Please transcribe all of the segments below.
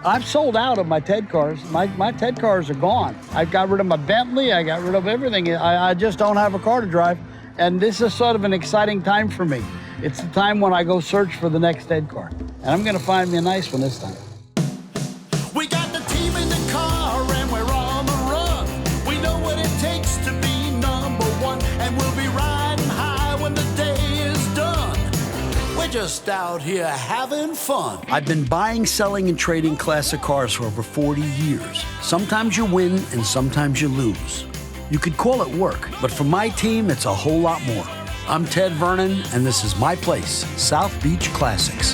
I've sold out of my TED cars. My TED cars are gone. I got rid of my Bentley. I got rid of everything. I just don't have a car to drive. And this is sort of an exciting time for me. It's the time when I go search for the next TED car. And I'm going to find me a nice one this time. We got the team in the car and we're on the run. We know what it takes to be number one. And we'll be riding high when the day is done. We're just out here having fun. I've been buying, selling, and trading classic cars for over 40 years. Sometimes you win and sometimes you lose. You could call it work, but for my team, it's a whole lot more. I'm Ted Vernon, and this is my place, South Beach Classics.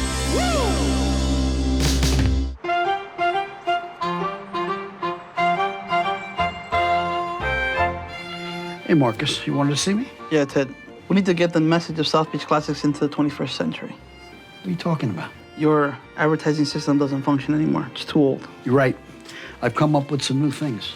Hey, Marcus, you wanted to see me? Yeah, Ted. We need to get the message of South Beach Classics into the 21st century. What are you talking about? Your advertising system doesn't function anymore. It's too old. You're right. I've come up with some new things.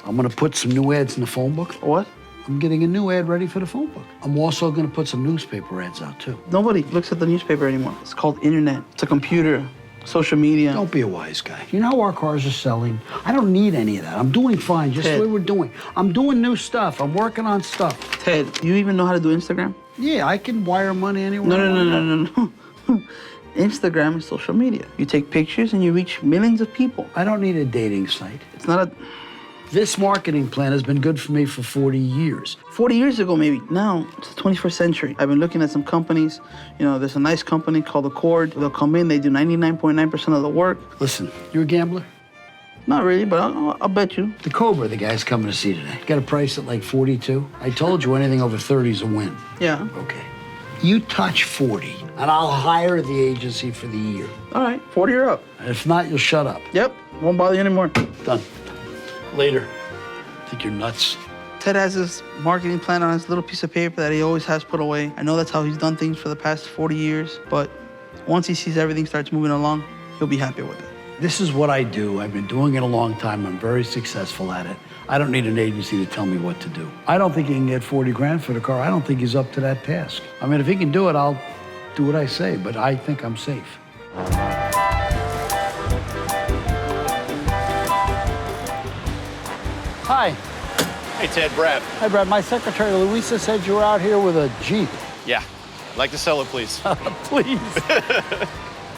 I'm going to put some new ads in the phone book. What? I'm getting a new ad ready for the phone book. I'm also going to put some newspaper ads out, too. Nobody looks at the newspaper anymore. It's called internet. It's a computer, social media. Don't be a wise guy. You know how our cars are selling? I don't need any of that. I'm doing fine, just the way we're doing. I'm doing new stuff. I'm working on stuff. Ted, do you even know how to do Instagram? Yeah, I can wire money anywhere. No. Instagram is social media. You take pictures and you reach millions of people. I don't need a dating site. It's not a... This marketing plan has been good for me for 40 years. 40 years ago, maybe. Now, it's the 21st century. I've been looking at some companies. You know, there's a nice company called Accord. They'll come in, they do 99.9% of the work. Listen, you a gambler? Not really, but I'll bet you. The Cobra, the guy's coming to see today. Got a price at like 42. I told you anything over 30 is a win. Yeah. Okay. You touch 40, and I'll hire the agency for the year. All right, 40 or up. If not, you'll shut up. Yep, won't bother you anymore. Done. Later. Think you're nuts? Ted has this marketing plan on his little piece of paper that he always has put away. I know that's how he's done things for the past 40 years, but once he sees everything starts moving along, he'll be happy with it. This is what I do. I've been doing it a long time. I'm very successful at it. I don't need an agency to tell me what to do. I don't think he can get 40 grand for the car. I don't think he's up to that task. I mean, if he can do it, I'll do what I say, but I think I'm safe. Hi. Hey, Ted, Brad. Hi, Brad. My secretary, Louisa, said you were out here with a Jeep. Yeah. I'd like to sell it, please. Please.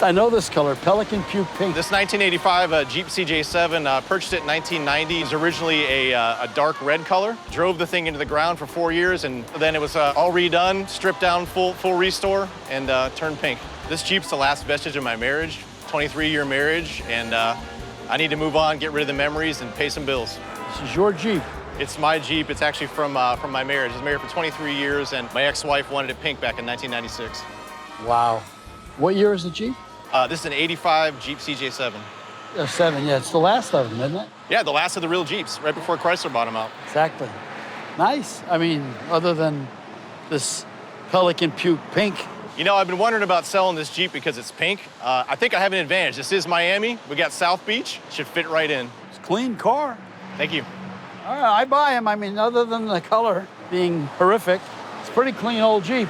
I know this color, Pelican Puke Pink. This 1985 Jeep CJ7, purchased it in 1990. It was originally a dark red color. Drove the thing into the ground for 4 years, and then it was all redone, stripped down, full restore, and turned pink. This Jeep's the last vestige of my marriage, 23-year marriage, and I need to move on, get rid of the memories, and pay some bills. This is your Jeep. It's my Jeep. It's actually from my marriage. I was married for 23 years, and my ex-wife wanted it pink back in 1996. Wow. What year is the Jeep? This is an 85 Jeep CJ7. 7, yeah. It's the last of them, isn't it? Yeah, the last of the real Jeeps, right before Chrysler bought them out. Exactly. Nice. I mean, other than this Pelican Puke Pink. You know, I've been wondering about selling this Jeep because it's pink. I think I have an advantage. This is Miami. We got South Beach. Should fit right in. It's a clean car. Thank you. All right, I buy him. I mean, other than the color being horrific, it's a pretty clean old Jeep.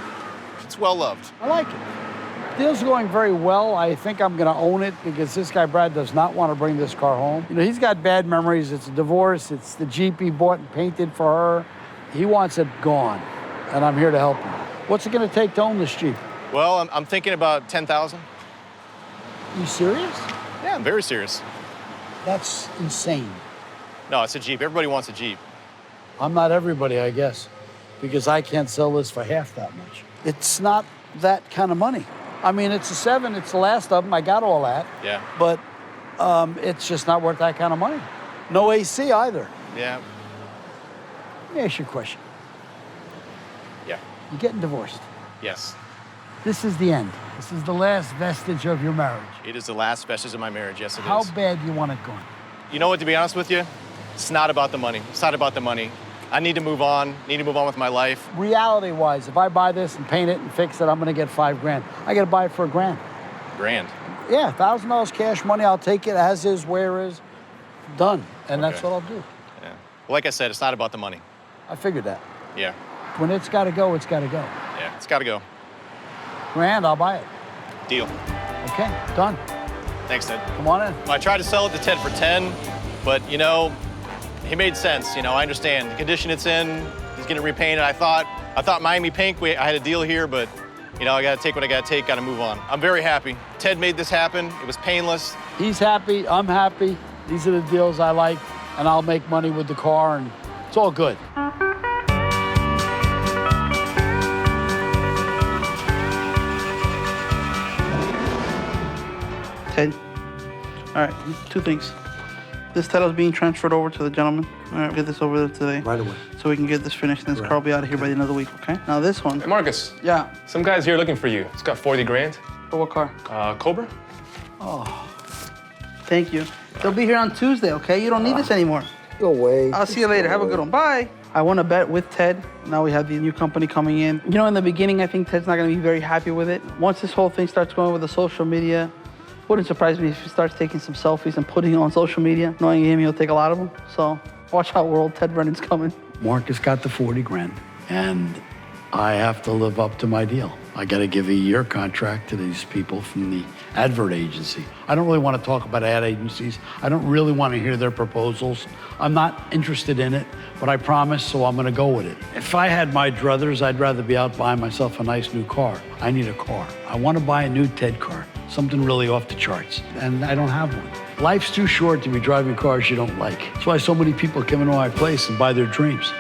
It's well loved. I like it. Deal's going very well. I think I'm going to own it because this guy, Brad, does not want to bring this car home. You know, he's got bad memories. It's a divorce. It's the Jeep he bought and painted for her. He wants it gone, and I'm here to help him. What's it going to take to own this Jeep? Well, I'm thinking about 10,000. You serious? Yeah, I'm very serious. That's insane. No, it's a Jeep. Everybody wants a Jeep. I'm not everybody, I guess, because I can't sell this for half that much. It's not that kind of money. I mean, it's a 7. It's the last of them. I got all that. Yeah. But it's just not worth that kind of money. No AC either. Yeah. Let me ask you a question. Yeah. You're getting divorced. Yes. This is the end. This is the last vestige of your marriage. It is the last vestige of my marriage. Yes, it is. How bad do you want it gone? You know what, to be honest with you, it's not about the money. It's not about the money. I need to move on, with my life. Reality-wise, if I buy this and paint it and fix it, I'm gonna get $5 grand. I gotta buy it for $1 grand. Grand? Yeah, $1,000 cash money, I'll take it as is, where is, done. And Okay. that's what I'll do. Yeah. Well, like I said, it's not about the money. I figured that. Yeah. When it's gotta go, it's gotta go. Yeah, it's gotta go. $1 grand, I'll buy it. Deal. Okay, done. Thanks, Ted. Come on in. I tried to sell it to Ted for 10, but you know, he made sense. You know, I understand the condition it's in. He's getting repainted. I thought Miami Pink. I had a deal here, but you know, I got to take what I got to take. Got to move on. I'm very happy. Ted made this happen. It was painless. He's happy. I'm happy. These are the deals I like, and I'll make money with the car, and it's all good. Ted. All right, 2 things. This title's being transferred over to the gentleman. All right, get this over there today. Right away. So we can get this finished, and this car will be out of here by the end of the week, okay? Now this one. Hey, Marcus. Yeah. Some guy's here looking for you. It's got 40 grand. For what car? Cobra? Thank you. They'll be here on Tuesday, okay? You don't need this anymore. Go away. I'll see you later. Have a good one. Bye. I won a bet with Ted. Now we have the new company coming in. You know, in the beginning, I think Ted's not going to be very happy with it. Once this whole thing starts going with the social media, wouldn't surprise me if he starts taking some selfies and putting them on social media. Knowing him, he'll take a lot of them. So watch out, world. Ted Vernon's coming. Marcus got the 40 grand, and I have to live up to my deal. I got to give a year contract to these people from the advert agency. I don't really want to talk about ad agencies. I don't really want to hear their proposals. I'm not interested in it, but I promise, so I'm going to go with it. If I had my druthers, I'd rather be out buying myself a nice new car. I need a car. I want to buy a new Ted car, something really off the charts, and I don't have one. Life's too short to be driving cars you don't like. That's why so many people come into my place and buy their dreams.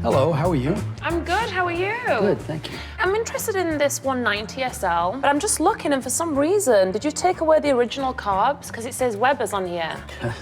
Hello, how are you? I'm good, how are you? Good, thank you. I'm interested in this 190 SL, but I'm just looking, and for some reason, did you take away the original carbs? Because it says Weber's on here.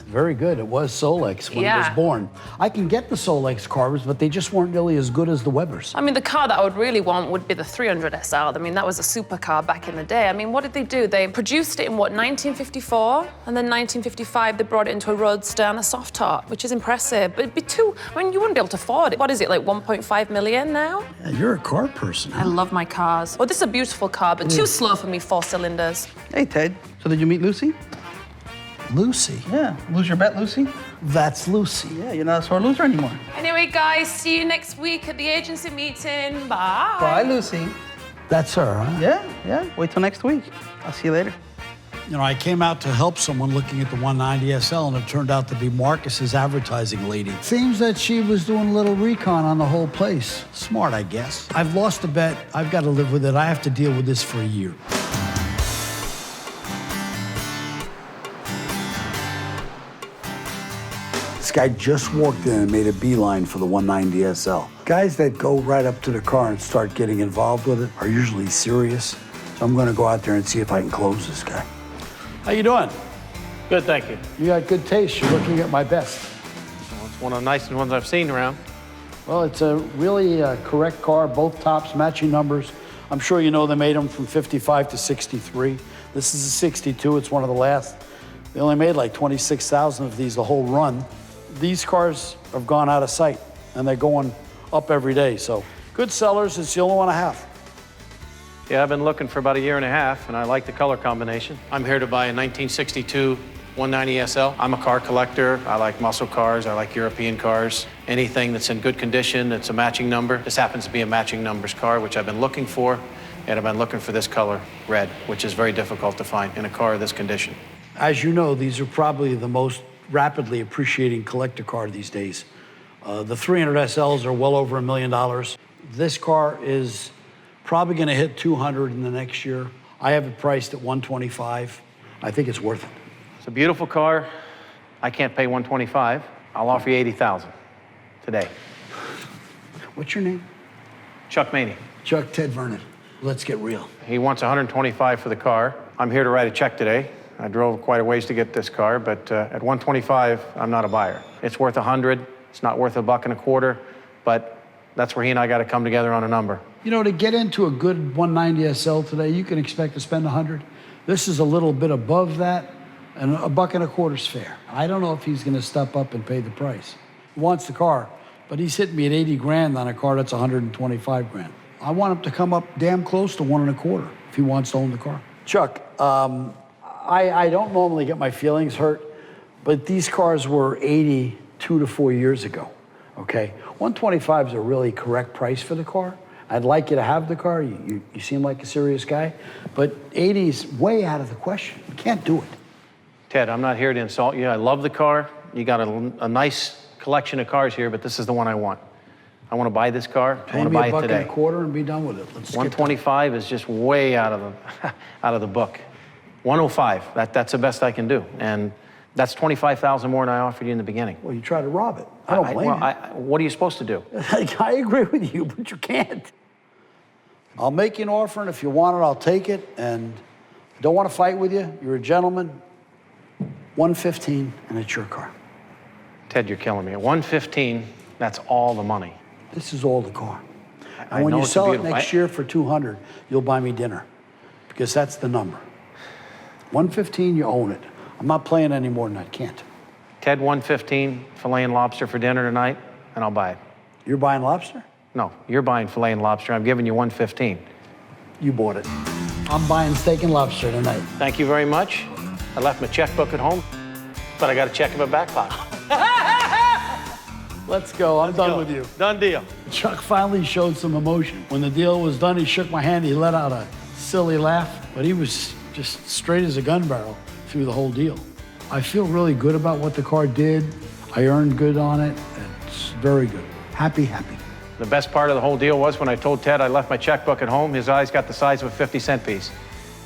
Very good. It was Solex when it Yeah. was born. I can get the Solex carbs, but they just weren't really as good as the Webers. I mean, the car that I would really want would be the 300 SL. I mean, that was a supercar back in the day. I mean, what did they do? They produced it in, what, 1954? And then 1955, they brought it into a roadster and a soft top, which is impressive. But it'd be too, I mean, you wouldn't be able to afford it. What is it, like 1.5 million now? Yeah, you're a car person. I love my cars. Well, this is a beautiful car, but too slow for me, 4 cylinders. Hey, Ted. So did you meet Lucy? Lucy? Yeah. Lose your bet, Lucy? That's Lucy. Yeah, you're not a sore loser anymore. Anyway, guys, see you next week at the agency meeting. Bye. Bye, Lucy. That's her, huh? Yeah. Wait till next week. I'll see you later. You know, I came out to help someone looking at the 190 SL, and it turned out to be Marcus's advertising lady. Seems that she was doing a little recon on the whole place. Smart, I guess. I've lost a bet. I've got to live with it. I have to deal with this for a year. This guy just walked in and made a beeline for the 190 SL. Guys that go right up to the car and start getting involved with it are usually serious. So I'm going to go out there and see if I can close this guy. How you doing? Good, thank you. You got good taste. You're looking at my best. Well, it's one of the nicest ones I've seen around. Well, it's a really correct car, both tops, matching numbers. I'm sure you know they made them from 55 to 63. This is a 62. It's one of the last. They only made like 26,000 of these the whole run. These cars have gone out of sight, and they're going up every day. So good sellers. It's the only one I have. Yeah, I've been looking for about a year and a half, and I like the color combination. I'm here to buy a 1962 190 SL. I'm a car collector. I like muscle cars. I like European cars. Anything that's in good condition, that's a matching number. This happens to be a matching numbers car, which I've been looking for, and I've been looking for this color, red, which is very difficult to find in a car of this condition. As you know, these are probably the most rapidly appreciating collector car these days. The 300 SLs are well over $1 million. This car is probably going to hit 200 in the next year. I have it priced at 125. I think it's worth it. It's a beautiful car. I can't pay 125. I'll offer you 80,000 today. What's your name? Chuck Maney. Chuck Ted Vernon. Let's get real. He wants 125 for the car. I'm here to write a check today. I drove quite a ways to get this car, but at 125, I'm not a buyer. It's worth 100. It's not worth $1.25, but that's where he and I got to come together on a number. You know, to get into a good 190 SL today, you can expect to spend 100. This is a little bit above that, and $1.25 is fair. I don't know if he's going to step up and pay the price. He wants the car, but he's hitting me at 80 grand on a car that's 125 grand. I want him to come up damn close to 1.25 if he wants to own the car. Chuck, I don't normally get my feelings hurt, but these cars were 80 2 to 4 years ago, okay? 125 is a really correct price for the car. I'd like you to have the car. You seem like a serious guy, but 80 is way out of the question. You can't do it. Ted, I'm not here to insult you. I love the car. You got a nice collection of cars here, but this is the one I want. I want to buy this car. I want to buy it today. Pay me $1.25 and be done with it. Let's skip 125 is just way out of the book. 105. That's the best I can do, and that's 25,000 more than I offered you in the beginning. Well, you try to rob it. I don't blame you. What are you supposed to do? I agree with you, but you can't. I'll make you an offer, and if you want it, I'll take it. And I don't want to fight with you. You're a gentleman. 115, and it's your car. Ted, you're killing me. At 115, that's all the money. This is all the car. And I when know you it's sell it beautiful. next year for 200, you'll buy me dinner, because that's the number. 115, you own it. I'm not playing any more than that. Can't. Ted, 115, filet and lobster for dinner tonight, and I'll buy it. You're buying lobster? No, you're buying filet and lobster. I'm giving you 115. You bought it. I'm buying steak and lobster tonight. Thank you very much. I left my checkbook at home, but I got a check in my back pocket. Let's go. I'm done with you. Done deal. Chuck finally showed some emotion. When the deal was done, he shook my hand. He let out a silly laugh, but he was just straight as a gun barrel through the whole deal. I feel really good about what the car did. I earned good on it. It's very good. Happy, happy. The best part of the whole deal was when I told Ted I left my checkbook at home, his eyes got the size of a 50-cent piece.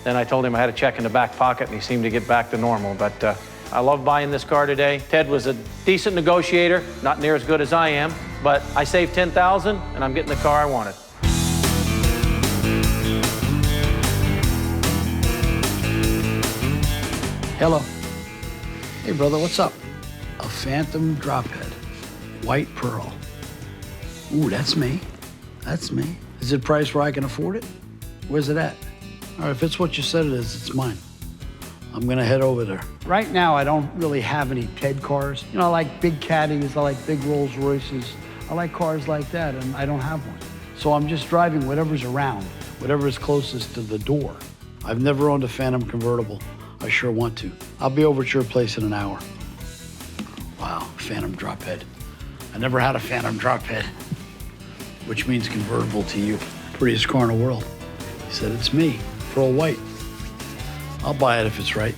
Then I told him I had a check in the back pocket, and he seemed to get back to normal. But I love buying this car today. Ted was a decent negotiator, not near as good as I am, but I saved $10,000, and I'm getting the car I wanted. Hello. Hey, brother, what's up? A Phantom drophead, white pearl. Ooh, that's me. That's me. Is it priced where I can afford it? Where's it at? All right, if it's what you said it is, it's mine. I'm gonna head over there. Right now, I don't really have any Ted cars. You know, I like big Caddies, I like big Rolls Royces. I like cars like that, and I don't have one. So I'm just driving whatever's around, whatever's closest to the door. I've never owned a Phantom convertible. I sure want to. I'll be over at your place in an hour. Wow, Phantom drophead. I never had a Phantom drophead, which means convertible to you. Prettiest car in the world. He said, it's me, pearl white. I'll buy it if it's right.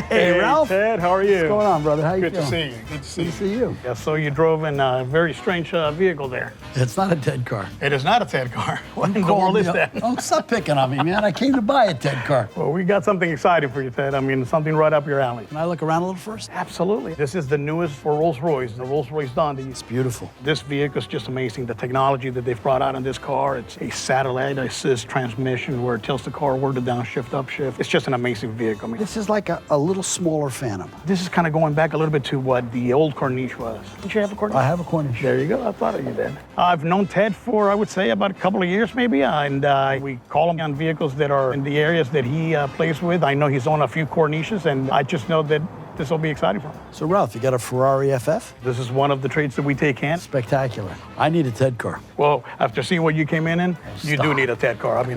Hey, Ralph. Ted, how are you? What's going on, brother? How you Good feeling? to see you. Good to see Good you. to see you. Yeah, so you drove in a very strange vehicle there. It's not a Ted car. It is not a Ted car. What in the world is that? Oh, stop picking on me, man. I came to buy a Ted car. Well, we got something exciting for you, Ted. I mean, something right up your alley. Can I look around a little first? Absolutely. This is the newest for Rolls-Royce, the Rolls-Royce Dawn. It's beautiful. This vehicle is just amazing. The technology that they've brought out in this car, it's a satellite assist transmission where it tells the car where to downshift, upshift. It's just an amazing vehicle. I mean, This is like a little smaller Phantom. this is kind of going back a little bit to what the old Corniche was. Did you have a Corniche? I have a Corniche. There you go. I thought of you then. I've known Ted for, I would say, about a couple of years maybe, and we call him on vehicles that are in the areas that he plays with. I know he's owned a few Corniches, and I just know that this will be exciting for him. So, Ralph, you got a Ferrari FF? This is one of the trades that we take in. Spectacular. I need a Ted car. Well, after seeing what you came in, you do stop. need a Ted car. I mean,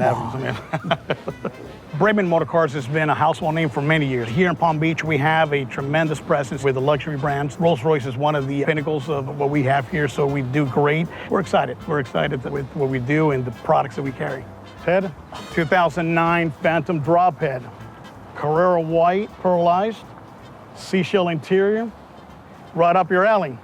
Bremen Motor Cars has been a household name for many years. Here in Palm Beach, we have a tremendous presence with the luxury brands. Rolls-Royce is one of the pinnacles of what we have here, so we do great. We're excited. We're excited with what we do and the products that we carry. Ted, 2009 Phantom Drophead. Carrera white, pearlized, seashell interior, right up your alley.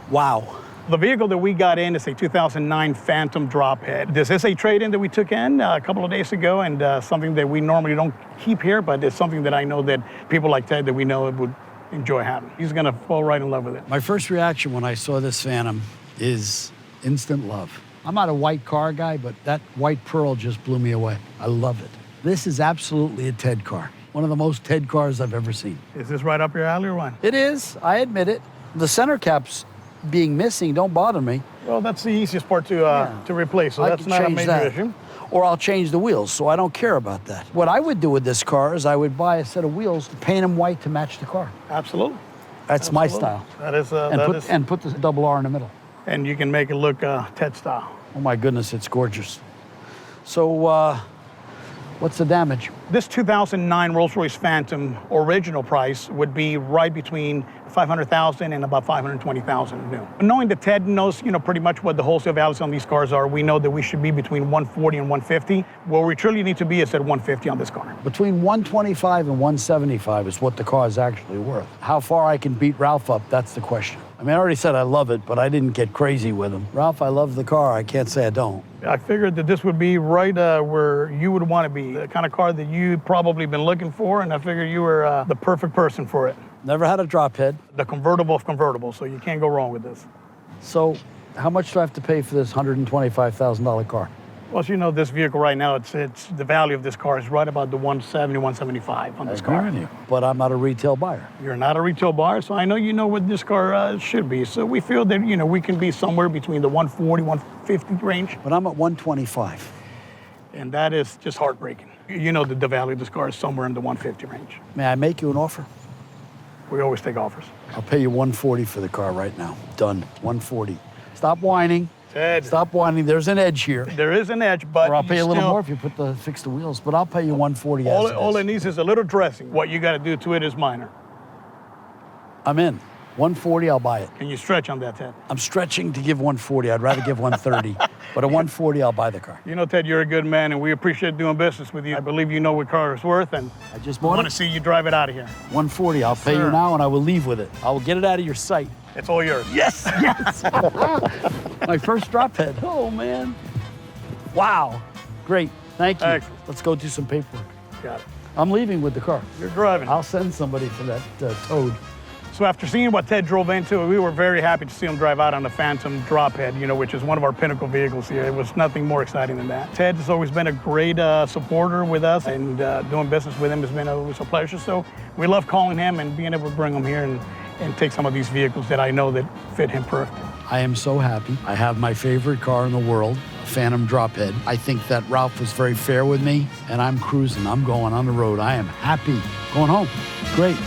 Wow. The vehicle that we got in is a 2009 Phantom Drophead. This is a trade-in that we took in a couple of days ago, and something that we normally don't keep here, but it's something that I know that people like Ted that we know would enjoy having. He's gonna fall right in love with it. My first reaction when I saw this Phantom is instant love. I'm not a white car guy, but that white pearl just blew me away. I love it. This is absolutely a Ted car. One of the most Ted cars I've ever seen. Is this right up your alley or what? It is, I admit it. The center caps being missing don't bother me. Well, that's the easiest part to replace, so I that's can not a change major that. issue. Or I'll change the wheels, so I don't care about that. What I would do with this car is I would buy a set of wheels, paint them white to match the car. Absolutely. That's my Absolutely. style. That is, And put the double R in the middle. and you can make it look Ted style. Oh my goodness, it's gorgeous. So, what's the damage? This 2009 Rolls-Royce Phantom original price would be right between $500,000 and about $520,000 new. Knowing that Ted knows, pretty much what the wholesale values on these cars are, we know that we should be between 140 and 150. Where we truly need to be is at 150 on this car. Between 125 and 175 is what the car is actually worth. How far I can beat Ralph up, that's the question. I mean, I already said I love it, but I didn't get crazy with him. Ralph, I love the car. I can't say I don't. I figured that this would be right where you would want to be, the kind of car that you've probably been looking for, and I figured you were the perfect person for it. Never had a drop head. The convertible of convertibles, so you can't go wrong with this. So, how much do I have to pay for this $125,000 car? Well, as you know, this vehicle right now, it's the value of this car is right about the 170, 175 on this car. But I'm not a retail buyer. You're not a retail buyer, so I know you know what this car should be. So we feel that, we can be somewhere between the 140, 150 range. But I'm at 125. And that is just heartbreaking. You know that the value of this car is somewhere in the 150 range. May I make you an offer? We always take offers. I'll pay you 140 for the car right now. Done. 140. Stop whining. Ted. Stop whining. There's an edge here. There is an edge, but Or I'll pay you a little still, more if you fix the wheels. But I'll pay you 140 all it needs is a little dressing. What you got to do to it is minor. I'm in. 140, I'll buy it. Can you stretch on that, Ted? I'm stretching to give 140. I'd rather give 130. But at 140, I'll buy the car. You know, Ted, you're a good man, and we appreciate doing business with you. I believe you know what car is worth, and I just I bought want it. to see you drive it out of here. 140. I'll pay you Sir. now, and I will leave with it. I will get it out of your sight. It's all yours. Yes, yes. My first drop head. Oh, man. Wow. Great. Thank you. Excellent. Let's go do some paperwork. Got it. I'm leaving with the car. You're driving. I'll send somebody for that toad. So after seeing what Ted drove into, we were very happy to see him drive out on the Phantom drophead, which is one of our pinnacle vehicles here. It was nothing more exciting than that. Ted has always been a great supporter with us, and doing business with him has been always a pleasure. So we love calling him and being able to bring him here and take some of these vehicles that I know that fit him perfectly. I am so happy. I have my favorite car in the world, a Phantom drophead. I think that Ralph was very fair with me, and I'm cruising. I'm going on the road. I am happy. Going home. Great.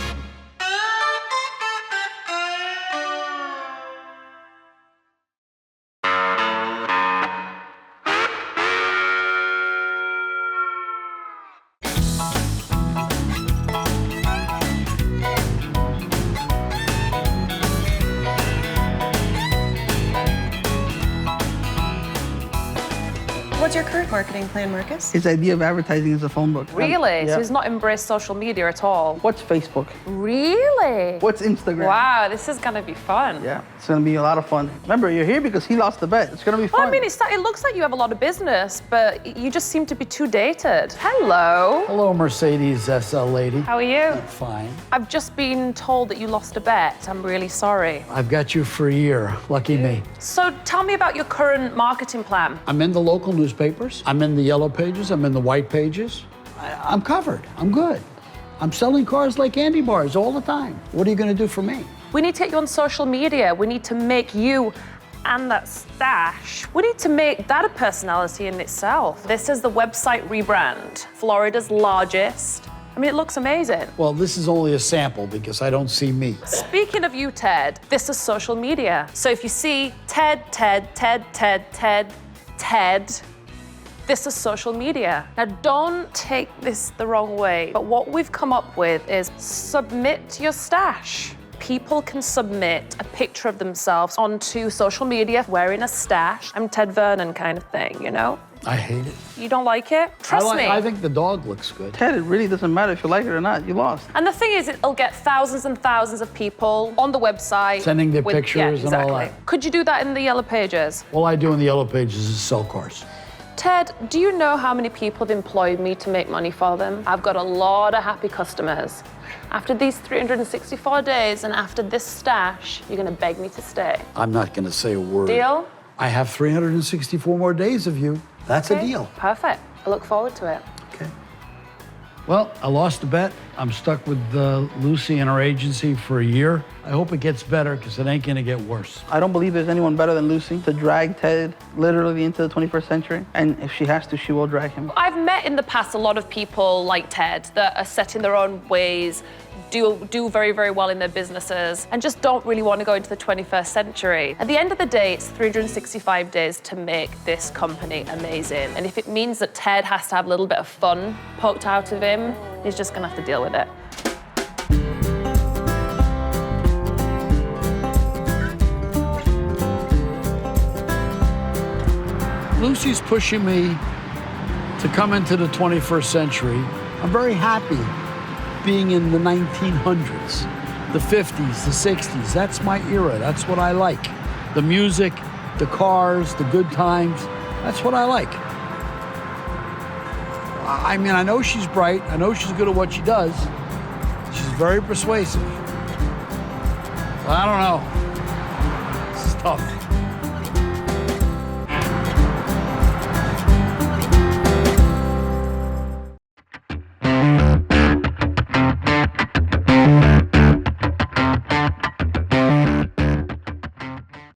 What's your current marketing plan, Marcus? His idea of advertising is a phone book. Really? Yeah. So he's not embraced social media at all? What's Facebook? Really? What's Instagram? Wow, this is gonna be fun. Yeah, it's gonna be a lot of fun. Remember, you're here because he lost the bet. It's gonna be fun. Well, I mean, it looks like you have a lot of business, but you just seem to be too dated. Hello. Hello, Mercedes SL lady. How are you? Fine. I've just been told that you lost a bet. I'm really sorry. I've got you for a year. Lucky me. So tell me about your current marketing plan. I'm in the local newspapers. I'm in the yellow pages. I'm in the white pages. I'm covered. I'm good. I'm selling cars like candy bars all the time. What are you going to do for me? We need to get you on social media. We need to make you and that stash. We need to make that a personality in itself. This is the website rebrand, Florida's largest. I mean, it looks amazing. Well, this is only a sample because I don't see me. Speaking of you, Ted, this is social media. So if you see Ted, this is social media. Now, don't take this the wrong way, but what we've come up with is submit your stash. People can submit a picture of themselves onto social media wearing a stash. I'm Ted Vernon kind of thing, you know? I hate it. You don't like it? Trust me. I think the dog looks good. Ted, it really doesn't matter if you like it or not. You lost. And the thing is, it'll get thousands and thousands of people on the website. Sending their with- pictures and all that. Could you do that in the yellow pages? All I do in the yellow pages is sell cars. Ted, do you know how many people have employed me to make money for them? I've got a lot of happy customers. After these 364 days and after this stash, you're gonna beg me to stay. I'm not going to say a word. Deal? I have 364 more days of you. That's a Okay, deal. Perfect. I look forward to it. Okay. Well, I lost the bet. I'm stuck with Lucy and her agency for a year. I hope it gets better because it ain't gonna get worse. I don't believe there's anyone better than Lucy to drag Ted literally into the 21st century. And if she has to, she will drag him. I've met in the past a lot of people like Ted that are set in their own ways, do very, very well in their businesses, and just don't really want to go into the 21st century. At the end of the day, it's 365 days to make this company amazing. And if it means that Ted has to have a little bit of fun poked out of him, he's just gonna have to deal with it. Lucy's pushing me to come into the 21st century. I'm very happy being in the 1900s, the 50s, the 60s. That's my era. That's what I like. The music, the cars, the good times. That's what I like. I mean, I know she's bright. I know she's good at what she does. She's very persuasive. I don't know. This is tough.